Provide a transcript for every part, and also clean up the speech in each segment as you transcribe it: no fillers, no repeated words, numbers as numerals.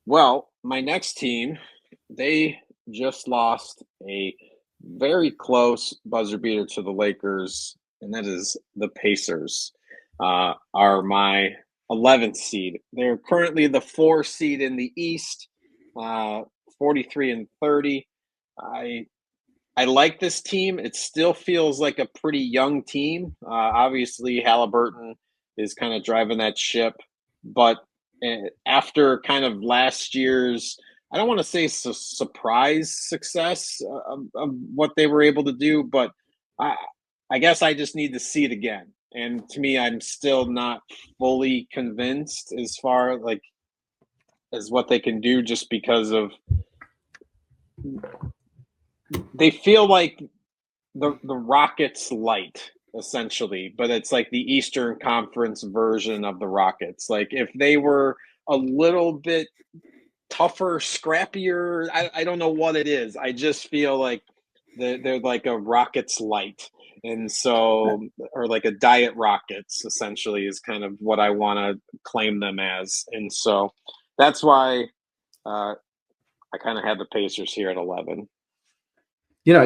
Well, my next team, they just lost a very close buzzer beater to the Lakers, and that is the Pacers. Are my 11th seed. They're currently the 4 seed in the East, uh, 43 and 30. I I like this team. It still feels like a pretty young team. Obviously, Halliburton is kind of driving that ship, but after kind of last year's, I don't want to say surprise success of what they were able to do, but I, I guess I just need to see it again. And to me, I'm still not fully convinced as far like as what they can do, just because of they feel like the Rockets light essentially, but it's like the Eastern Conference version of the Rockets. Like if they were a little bit tougher, scrappier, I don't know what it is. I just feel like they're like a Rockets light. And so, or like a diet Rockets, essentially, is kind of what I want to claim them as. And so that's why I kind of had the Pacers here at 11.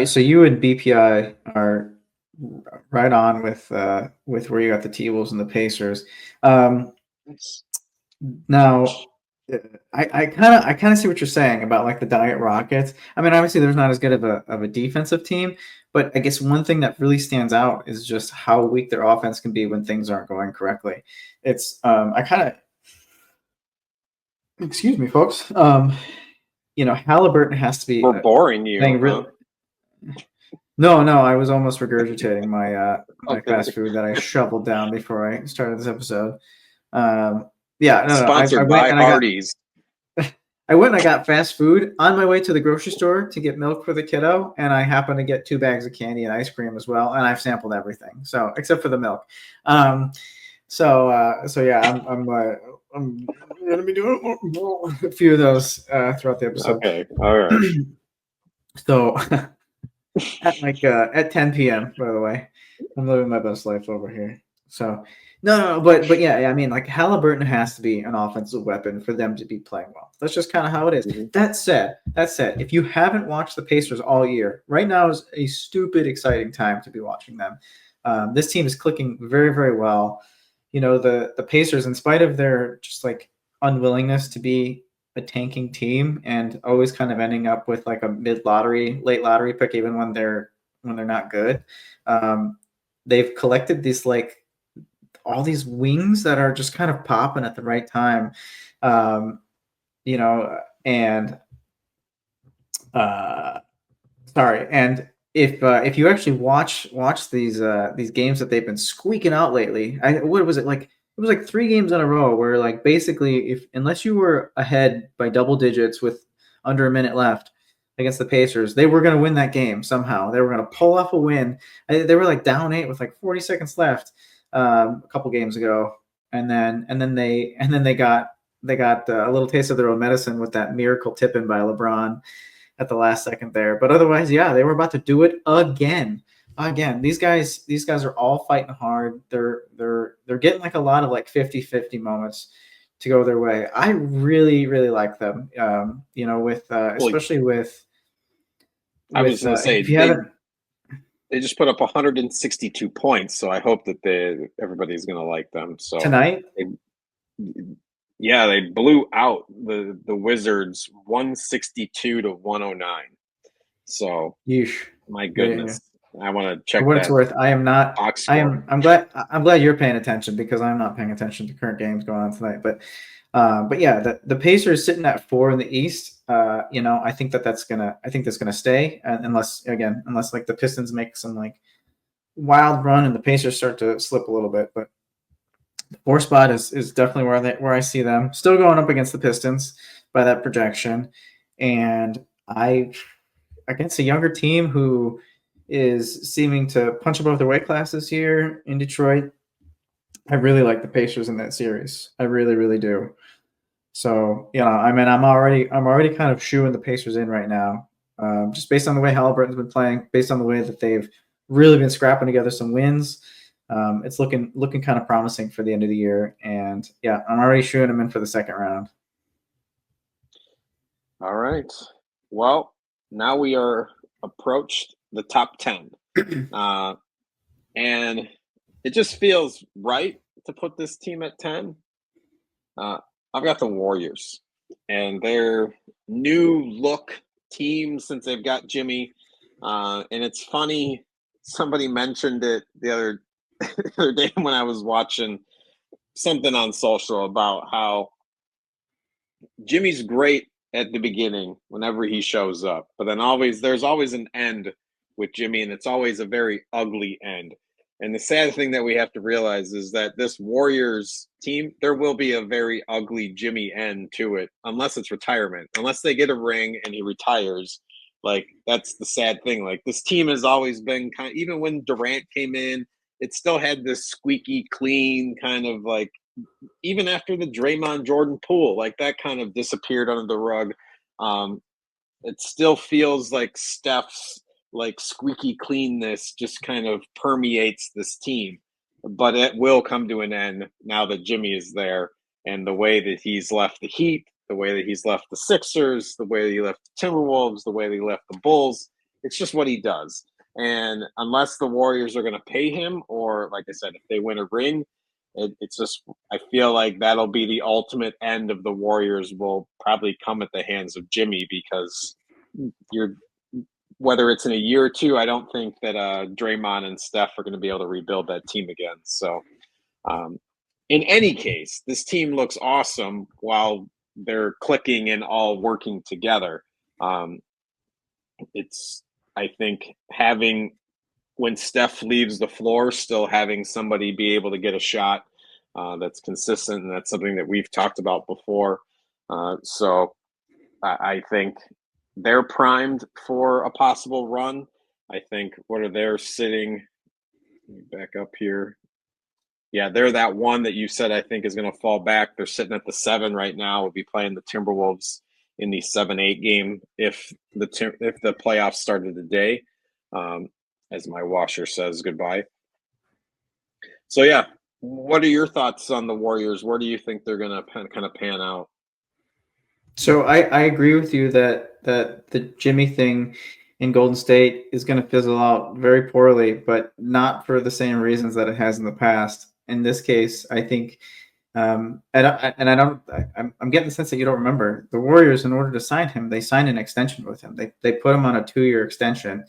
So you and BPI are right on with where you got the T-Wolves and the Pacers. Um, Now, I kind of see what you're saying about like the Diet Rockets. I mean, obviously, there's not as good of a defensive team, but I guess one thing that really stands out is just how weak their offense can be when things aren't going correctly. It's I kind of excuse me, folks. Halliburton has to be We're boring you, playing huh? real. No, no, I was almost regurgitating my Okay. fast food that I shoveled down before I started this episode. Yeah, no, no, I Sponsored went by and I got Hardee's. fast food on my way to the grocery store to get milk for the kiddo, and I happened to get 2 bags of candy and ice cream as well, and I've sampled everything, so except for the milk. Um, so yeah, I'm gonna be doing a few of those throughout the episode. Okay. All right. So at 10 p.m. By the way, I'm living my best life over here. So no, but yeah, I mean, like Halliburton has to be an offensive weapon for them to be playing well. That's just kind of how it is. Mhm. That said, if you haven't watched the Pacers all year, right now is a stupid exciting time to be watching them. This team is clicking very, very well. The Pacers, in spite of their just like unwillingness to be a tanking team and always kind of ending up with like a mid lottery, late lottery pick, even when they're not good. Um, they've collected these like all these wings that are just kind of popping at the right time. Um, and uh, sorry, and if you actually watch these games that they've been squeaking out lately, what was it like? It was like 3 games in a row where like basically if unless you were ahead by double digits with under a minute left against the Pacers, they were going to win that game somehow. They were going to pull off a win. They were like down 8 with like 40 seconds left a couple games ago, and then they got a little taste of their own medicine with that miracle tip in by LeBron at the last second there. But otherwise, yeah, they were about to do it again. Again, these guys are all fighting hard. They're getting like a lot of like 50-50 moments to go their way. I really really like them. With Well, especially with I was going to say if you haven't they just put up 162 points, so I hope that everybody's going to like them. So, tonight. they, yeah, they blew out the Wizards 162 to 109. So, Yeesh. my Yeah, yeah, yeah. goodness, I want to For check what it's that worth, I am not. box I score. am. I'm glad you're paying attention because I'm not paying attention to current games going on tonight. But yeah, the Pacers sitting at 4 in the East. I think that's gonna stay unless like the Pistons make some like wild run and the Pacers start to slip a little bit. But the 4 spot is definitely where I see them still going up against the Pistons by that projection, and against a younger team who is seeming to punch above their weight class this year in Detroit. I really like the Pacers in that series. I really, really do. So, I mean, I'm already kind of shooing the Pacers in right now, just based on the way Halliburton's been playing, based on the way that they've really been scrapping together some wins. It's looking kind of promising for the end of the year, and yeah, I'm already shooting them in for the second round. All right. Well, now we are approached the top 10. Uh, and it just feels right to put this team at 10. Uh, I've got the Warriors and their new look team since they've got Jimmy. And it's funny, somebody mentioned it the other day when I was watching something on social about how Jimmy's great at the beginning whenever he shows up, but then there's always an end with Jimmy, and it's always a very ugly end. And the sad thing that we have to realize is that this Warriors team, there will be a very ugly Jimmy end to it, unless it's retirement, unless they get a ring and he retires. Like, that's the sad thing. Like, this team has always been even when Durant came in, it still had this squeaky clean kind of like, even after the Draymond Jordan pool, like that kind of disappeared under the rug. Um, it still feels like Steph's like squeaky cleanness just kind of permeates this team, but it will come to an end now that Jimmy is there, and the way that he's left the Heat, the way that he's left the Sixers, the way that he left the Timberwolves, the way that he left the Bulls. It's just what he does. And unless the Warriors are going to pay him, or like I said, if they win a ring, it's just, I feel like that'll be the ultimate end of the Warriors will probably come at the hands of Jimmy, because you're, whether it's in a year or two, I don't think that Draymond and Steph are going to be able to rebuild that team again. So, um, in any case, this team looks awesome while they're clicking and all working together. Um, it's, I think, having, when Steph leaves the floor, still having somebody be able to get a shot that's consistent, and that's something that we've talked about before. So I think they're primed for a possible run. I think what are they sitting? Let me back up here. Yeah, they're that one that you said I think is going to fall back. They're sitting at the 7 right now. We'll be playing the Timberwolves in the 7-8 game if the playoffs started today. As my washer says goodbye. So yeah, what are your thoughts on the Warriors? Where do you think they're going to kind of pan out? So I agree with you that the Jimmy thing in Golden State is going to fizzle out very poorly, but not for the same reasons that it has in the past. In this case, I think, I'm getting the sense that you don't remember the Warriors. In order to sign him, they signed an extension with him. They put him on a 2-year extension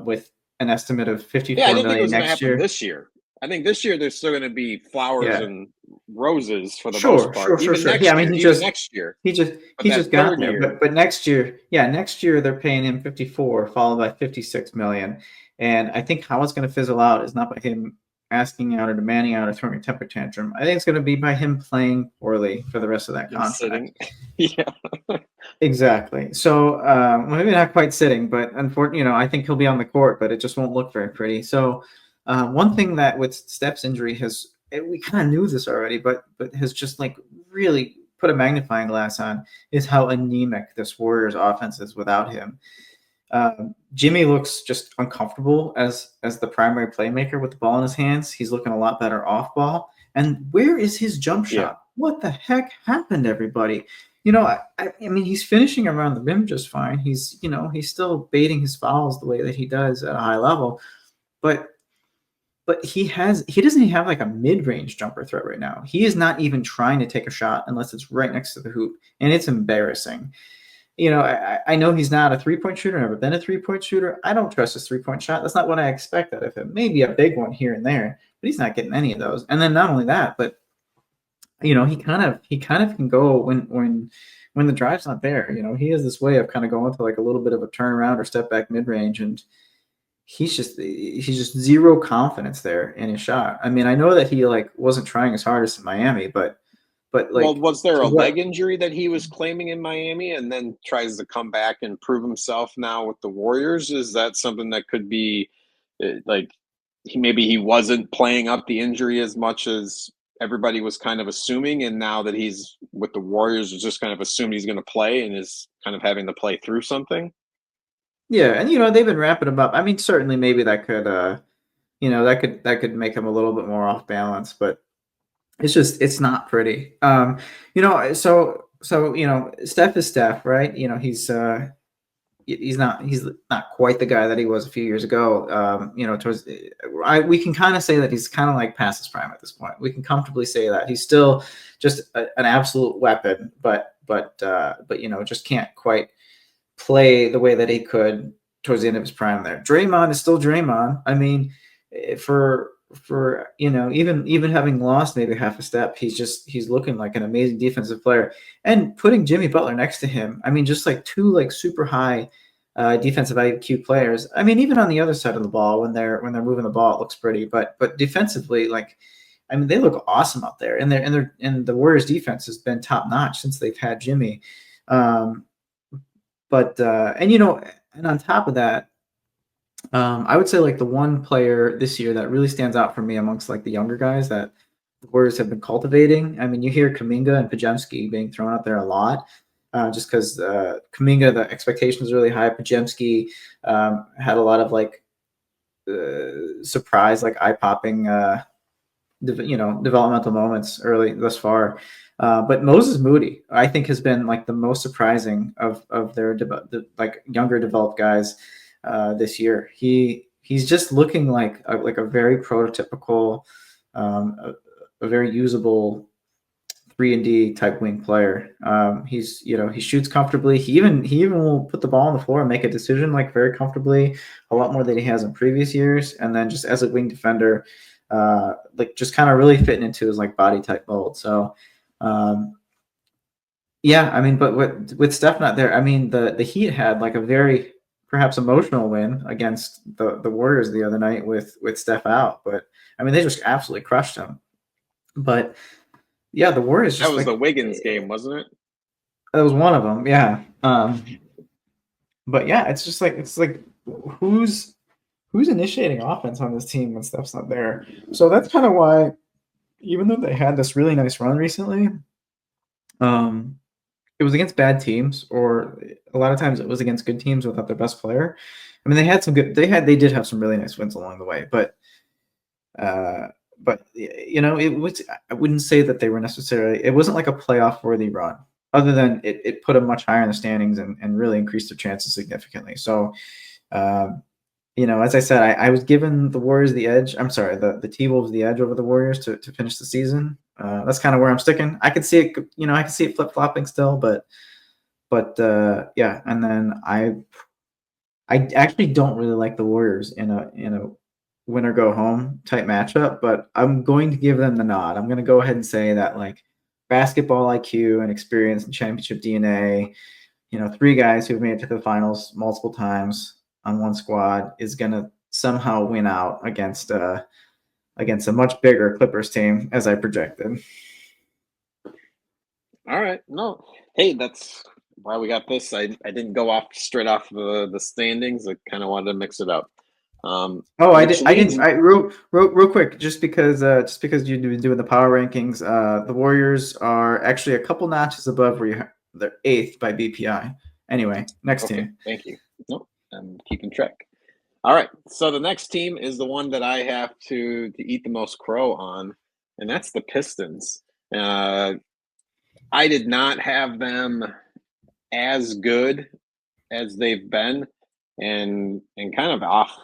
with an estimate of Yeah, I 54 didn't think it million was going to next happen year. this year. I think this year there's still going to be flowers Yeah, and roses for the most sure, part. sure, sure, sure. Yeah, I mean, Even next year. But he that just got third there. year, But next year, yeah, next year they're paying him 54, followed by 56 million. And I think how it's going to fizzle out is not by him asking out or demanding out or throwing a temper tantrum. I think it's going to be by him playing poorly for the rest of that and contract. sitting. Yeah. Exactly. So well, maybe not quite sitting, but unfortunately, I think he'll be on the court, but it just won't look very pretty. So one thing that with Steph's injury we kind of knew this already, but has just like really put a magnifying glass on is how anemic this Warriors offense is without him. Jimmy looks just uncomfortable as the primary playmaker with the ball in his hands. He's looking a lot better off ball. And where is his jump Yeah. shot? What the heck happened, everybody? I mean, he's finishing around the rim just fine. He's still baiting his fouls the way that he does at a high level, but he doesn't even have like a mid-range jumper threat right now. He is not even trying to take a shot unless it's right next to the hoop, and it's embarrassing. I know he's not a three-point shooter, never been a three-point shooter. I don't trust his three-point shot. That's not what I expect out of him. Maybe a big one here and there, but he's not getting any of those. And then not only that, but he kind of can go when the drive's not there. He has this way of kind of going to like a little bit of a turnaround or step back mid-range, and he's just zero confidence there in his shot. I mean, I know that he like wasn't trying his hardest in Miami, but Well, like was there to a what leg injury that he was claiming in Miami and then tries to come back and prove himself now with the Warriors? Is that something that could be like maybe he wasn't playing up the injury as much as everybody was kind of assuming, and now that he's with the Warriors, is just kind of assumed he's going to play and is kind of having to play through something? Yeah, and they've been wrapping him up. I mean, certainly maybe that could that could make him a little bit more off balance, but it's not pretty. So So Steph is Steph, right? He's not quite the guy that he was a few years ago. Towards we can kind of say that he's kind of like past his prime at this point. We can comfortably say that he's still just an absolute weapon, but just can't quite play the way that he could towards the end of his prime there. Draymond is still Draymond. I mean, for even having lost maybe half a step, he's looking like an amazing defensive player. And putting Jimmy Butler next to him, I mean, just like two like super high defensive IQ players. I mean, even on the other side of the ball when they're moving the ball, it looks pretty. But defensively, like I mean, they look awesome out there, and the Warriors defense has been top notch since they've had Jimmy. Um, but and on top of that, I would say like the one player this year that really stands out for me amongst like the younger guys that the Warriors have been cultivating. I mean, you hear Kuminga and Pajemski being thrown out there a lot, just because Kuminga, the expectations are really high. Pajemski had a lot of like surprise, like eye popping, developmental moments early thus far. But Moses Moody, I think, has been like the most surprising of their like younger developed guys this year. He's just looking like a very prototypical, a very usable 3-and-D type wing player. He shoots comfortably. He even will put the ball on the floor and make a decision like very comfortably, a lot more than he has in previous years. And then just as a wing defender, like just kind of really fitting into his like body type mold. So yeah, I mean, but with Steph not there, I mean the Heat had like a very perhaps emotional win against the Warriors the other night with Steph out, but I mean they just absolutely crushed them. But yeah, the Warriors That just was the like Wiggins game, wasn't it? that was one of them. Yeah. But yeah, it's like who's who's initiating offense on this team when Steph's not there. So that's kind of why, even though they had this really nice run recently, um, it was against bad teams, or a lot of times it was against good teams without their best player. I mean, they did have some really nice wins along the way, uh, but it was. I wouldn't say that they were necessarily. It wasn't like a playoff worthy run, other than it put them much higher in the standings and really increased their chances significantly. So, um, as I said, I was given the Warriors the edge. I'm sorry, the T Wolves the edge over the Warriors to finish the season. That's kind of where I'm sticking. I could see it, I could see it flip flopping still, but yeah. And then I actually don't really like the Warriors in a win or go home type matchup, but I'm going to give them the nod. I'm going to go ahead and say that like basketball IQ and experience and championship DNA, three guys who've made it to the finals multiple times on one squad is going to somehow win out against a much bigger Clippers team as I projected. All right. No. Hey, that's why we got this. I didn't go off straight off the standings. I kind of wanted to mix it up. Oh, I Which did. I didn't. leads. I real quick, just because you've been doing the power rankings. The Warriors are actually a couple notches above where they're eighth by BPI. Anyway, next Okay. team. Thank you. Nope. I'm keeping track. All right. So the next team is the one that I have to eat the most crow on, and that's the Pistons. Uh, I did not have them as good as they've been, and kind of off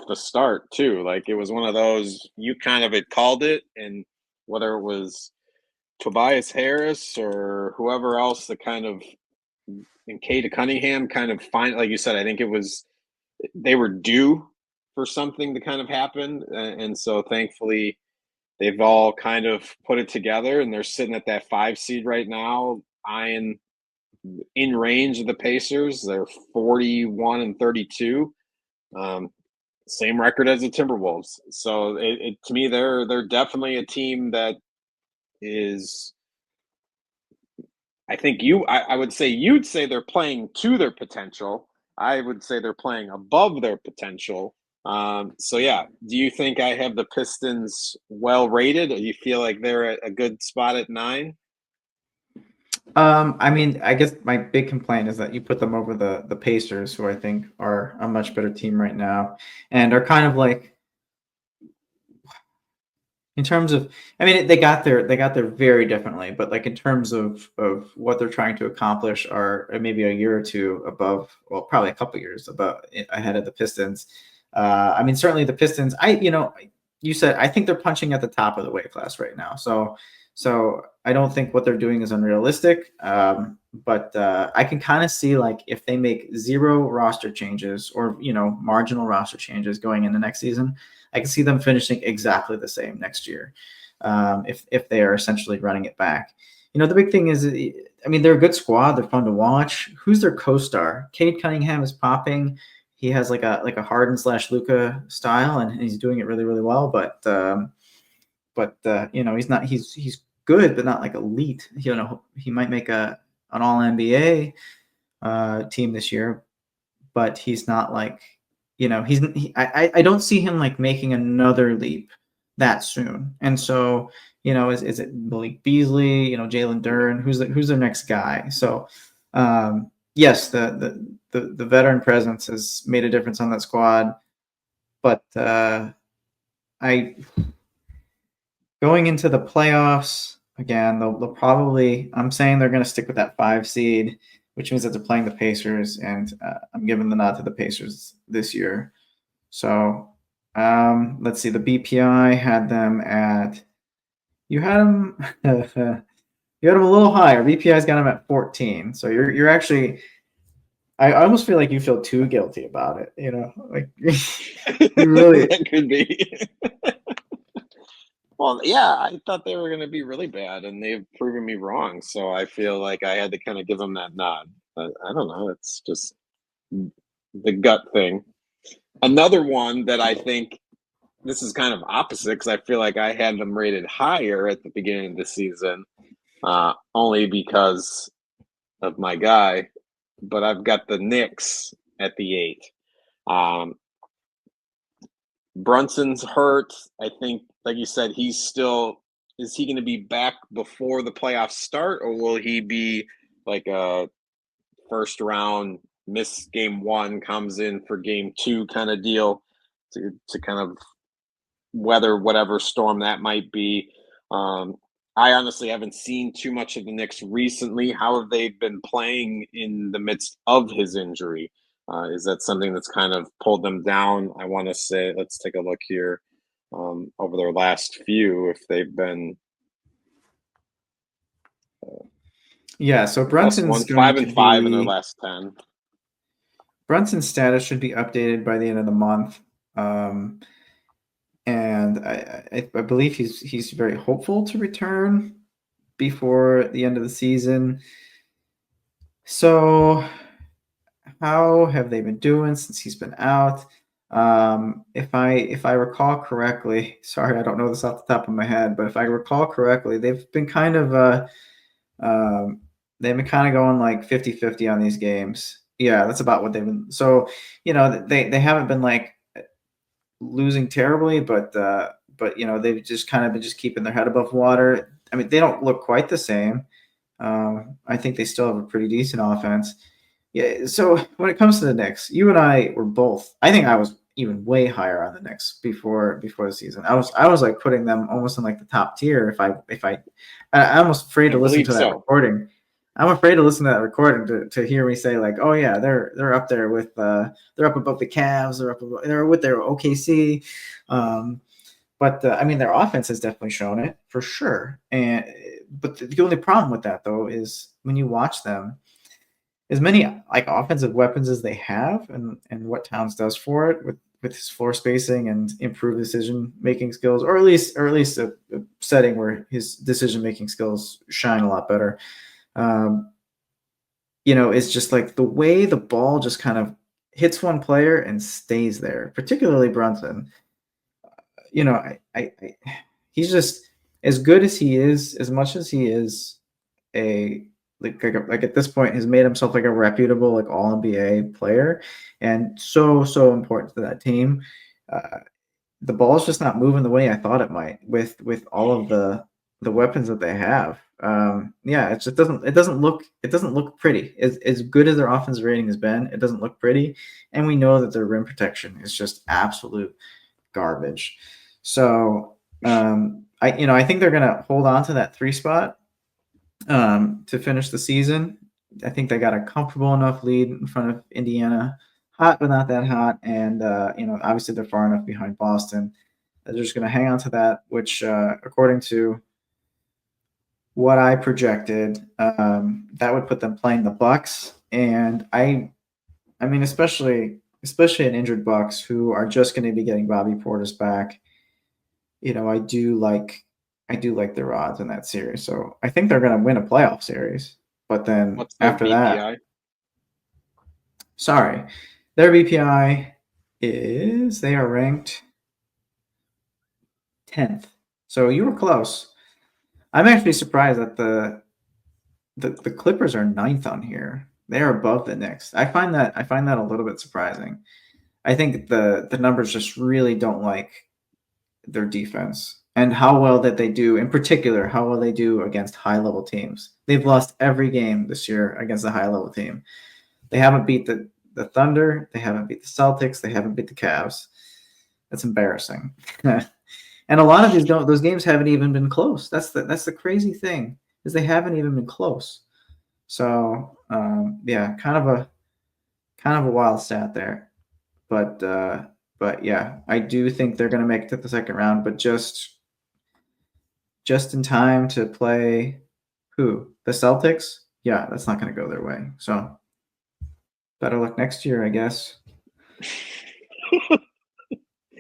the start too. Like it was one of those you kind of had called it, and whether it was Tobias Harris or whoever else that kind of and Kate Cunningham kind of find, like you said, I think it was they were due for something to kind of happen, and so thankfully they've all kind of put it together, and they're sitting at that 5 seed right now, eyeing in range of the Pacers. They're 41-32. Um, Same record as the Timberwolves. So to me, they're definitely a team that is. I think I would say you'd say they're playing to their potential. I would say they're playing above their potential. So yeah, do you think I have the Pistons well rated? Or you feel like they're at a good spot at 9? I mean, I guess my big complaint is that you put them over the Pacers, who I think are a much better team right now, and are kind of like In terms of, I mean, they got there very differently, but like in terms of what they're trying to accomplish are maybe a year or two above, well, probably a couple years above ahead of the Pistons. I mean, certainly the Pistons. You said I think they're punching at the top of the weight class right now. So I don't think what they're doing is unrealistic. But I can kind of see like if they make zero roster changes or marginal roster changes going into next season, I can see them finishing exactly the same next year, if they are essentially running it back. The big thing is, I mean, they're a good squad. They're fun to watch. Who's their co-star? Cade Cunningham is popping. He has like a Harden / Luka style, and he's doing it really really well. But he's not. He's good, but not like elite. He might make an All NBA team this year, but he's not like, I don't see him like making another leap that soon. And so, is it Malik Beasley, Jalen Duren, who's the next guy? So, yes, the veteran presence has made a difference on that squad, but I going into the playoffs again, they'll probably. I'm saying they're going to stick with that 5 seed, which means that they're playing the Pacers, and I'm giving the nod to the Pacers this year. So let's see. The BPI had them at. You had them. You had them a little higher. BPI's got them at 14. So you're actually. I almost feel like you feel too guilty about it. Like you really. That could be. Well, yeah, I thought they were going to be really bad, and they've proven me wrong. So I feel like I had to kind of give them that nod. But I don't know. It's just the gut thing. Another one that I think this is kind of opposite because I feel like I had them rated higher at the beginning of the season, only because of my guy. But I've got the Knicks at the 8. Brunson's hurt. I think, like you said, is he going to be back before the playoffs start, or will he be like a first round, miss game 1, comes in for game 2 kind of deal to kind of weather whatever storm that might be? I honestly haven't seen too much of the Knicks recently. How have they been playing in the midst of his injury? Is that something that's kind of pulled them down? I want to say, let's take a look here over their last few, if they've been Yeah, so +1, Brunson's going 5 to and 5 in their be. last 10. Brunson's status should be updated by the end of the month. And I believe he's very hopeful to return before the end of the season. So how have they been doing since he's been out? If I recall correctly, sorry, I don't know this off the top of my head, but if I recall correctly, they've been kind of going like 50-50 on these games. Yeah, that's about what they've been. So, they haven't been like losing terribly, but they've just kind of been just keeping their head above water. I mean, they don't look quite the same. I think they still have a pretty decent offense. Yeah. So when it comes to the Knicks, you and I were both. I think I was even way higher on the Knicks before the season. I was like putting them almost in like the top tier. I'm almost afraid I to listen believe to that so. recording. I'm afraid to listen to that recording to hear me say like, oh yeah, they're up there with they're up above the Cavs, they're with their OKC. But I mean, their offense has definitely shown it for sure. But the only problem with that though is when you watch them, as many like offensive weapons as they have, and what Towns does for it with his floor spacing and improved decision making skills, or at least a setting where his decision making skills shine a lot better. It's just like the way the ball just kind of hits one player and stays there, particularly Brunson. He's just as good as he is, as much as he is a like at this point has made himself like a reputable like all NBA player, and so important to that team. The ball's just not moving the way I thought it might with all of the weapons that they have. Yeah, it doesn't look pretty. As good as their offensive rating has been, it doesn't look pretty, and we know that their rim protection is just absolute garbage. So I think they're gonna hold on to that 3 spot to finish the season. I think they got a comfortable enough lead in front of Indiana, hot but not that hot, and obviously they're far enough behind Boston. They're just going to hang on to that, which, according to what I projected, that would put them playing the Bucks, and I mean, especially an injured Bucks who are just going to be getting Bobby Portis back. I do like their odds in that series. So I think they're going to win a playoff series. But then What's their after that, BPI? sorry, their BPI is they are ranked 10th. So you were close. I'm actually surprised that the Clippers are ninth on here. They are above the Knicks. I find that a little bit surprising. I think the numbers just really don't like their defense and how well that they do, in particular, how well they do against high level teams. They've lost every game this year against a high level team. They haven't beat the Thunder, they haven't beat the Celtics, they haven't beat the Cavs. That's embarrassing. And a lot of those games haven't even been close. That's the crazy thing is they haven't even been close. So yeah, kind of a wild stat there. But yeah, I do think they're going to make it to the second round, but just in time to play who? The Celtics? Yeah, that's not going to go their way. So better luck next year, I guess.